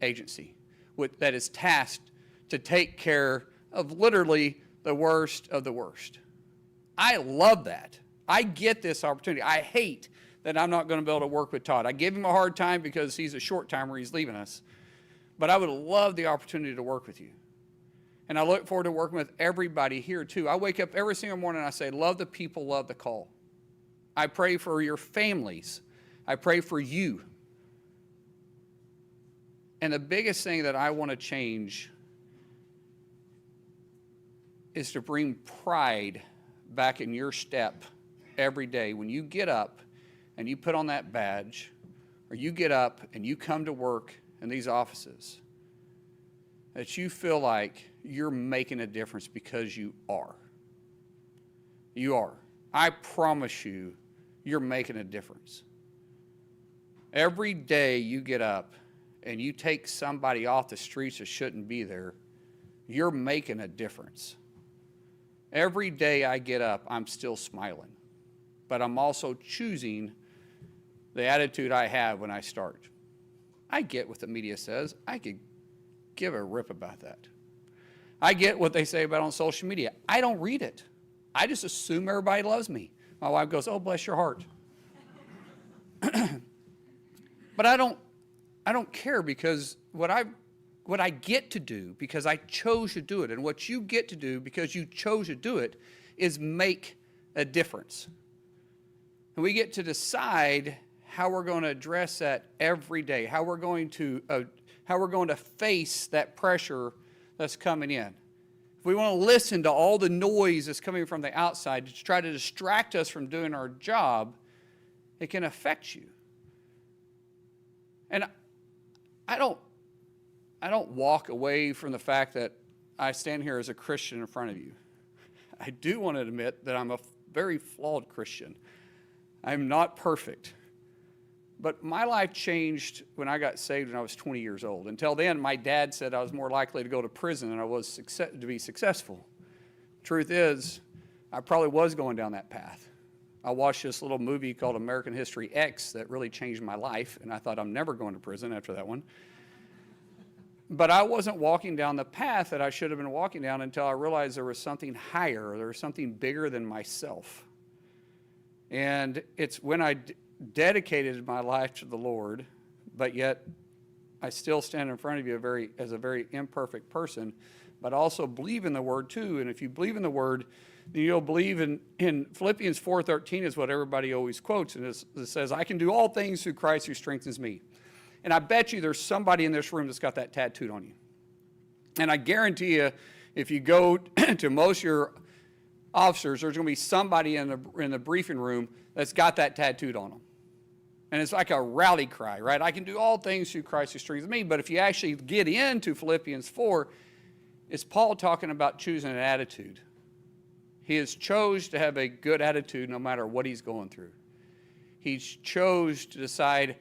agency that is tasked to take care of literally the worst of the worst. I love that. I get this opportunity. I hate that I'm not going to be able to work with Todd. I give him a hard time because he's a short timer. He's leaving us. But I would love the opportunity to work with you. And I look forward to working with everybody here too. I wake up every single morning and I say, love the people, love the call. I pray for your families. I pray for you. And the biggest thing that I want to change is to bring pride back in your step every day. When you get up and you put on that badge, or you get up and you come to work in these offices, that you feel like you're making a difference because you are. You are. I promise you, you're making a difference. Every day you get up and you take somebody off the streets that shouldn't be there, you're making a difference. Every day I get up, I'm still smiling. But I'm also choosing the attitude I have when I start. I get what the media says. I could give a rip about that. I get what they say about on social media. I don't read it. I just assume everybody loves me. My wife goes, oh, bless your heart. But I don't care, because what I get to do, because I chose to do it, and what you get to do because you chose to do it, is make a difference. And we get to decide how we're going to address that every day, how we're going to face that pressure that's coming in. If we want to listen to all the noise that's coming from the outside to try to distract us from doing our job, it can affect you. And I don't walk away from the fact that I stand here as a Christian in front of you. I do want to admit that I'm a very flawed Christian. I'm not perfect. But my life changed when I got saved when I was 20 years old. Until then, my dad said I was more likely to go to prison than I was to be successful. Truth is, I probably was going down that path. I watched this little movie called American History X that really changed my life, and I thought I'm never going to prison after that one. But I wasn't walking down the path that I should have been walking down until I realized there was something higher, there was something bigger than myself. And it's when I dedicated my life to the Lord, but yet I still stand in front of you as a very imperfect person, but also believe in the Word too. And if you believe in the Word, then you'll believe in Philippians 4:13 is what everybody always quotes, and it says, I can do all things through Christ who strengthens me. And I bet you there's somebody in this room that's got that tattooed on you. And I guarantee you, if you go to most of your officers, there's going to be somebody in the briefing room that's got that tattooed on them. And it's like a rally cry, right? I can do all things through Christ who strengthens me. But if you actually get into Philippians 4, it's Paul talking about choosing an attitude. He has chose to have a good attitude no matter what he's going through. He's chose to decide,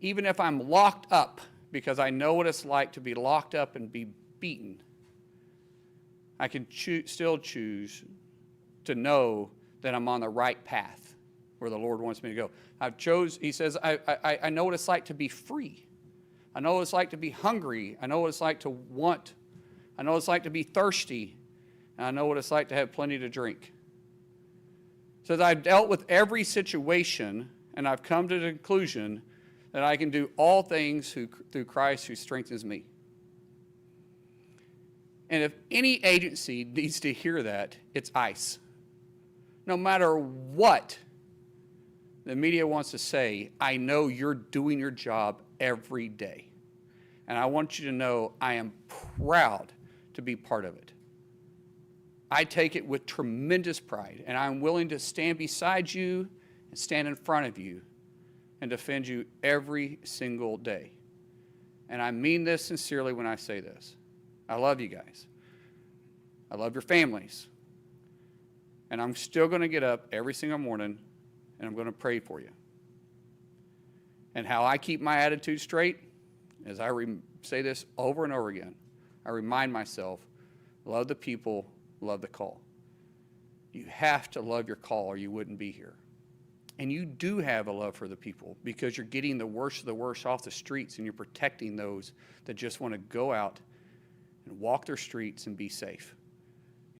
even if I'm locked up, because I know what it's like to be locked up and be beaten, I can still choose to know that I'm on the right path where the Lord wants me to go. He says, I know what it's like to be free. I know what it's like to be hungry. I know what it's like to want. I know what it's like to be thirsty. And I know what it's like to have plenty to drink. So that I've dealt with every situation, and I've come to the conclusion that I can do all things through Christ who strengthens me. And if any agency needs to hear that, it's ICE. No matter what the media wants to say, I know you're doing your job every day. And I want you to know I am proud to be part of it. I take it with tremendous pride, and I'm willing to stand beside you and stand in front of you and defend you every single day. And I mean this sincerely when I say this. I love you guys. I love your families. And I'm still going to get up every single morning and I'm going to pray for you. And how I keep my attitude straight is I say this over and over again. I remind myself, love the people, love the call. You have to love your call or you wouldn't be here. And you do have a love for the people because you're getting the worst of the worst off the streets and you're protecting those that just want to go out and walk their streets and be safe.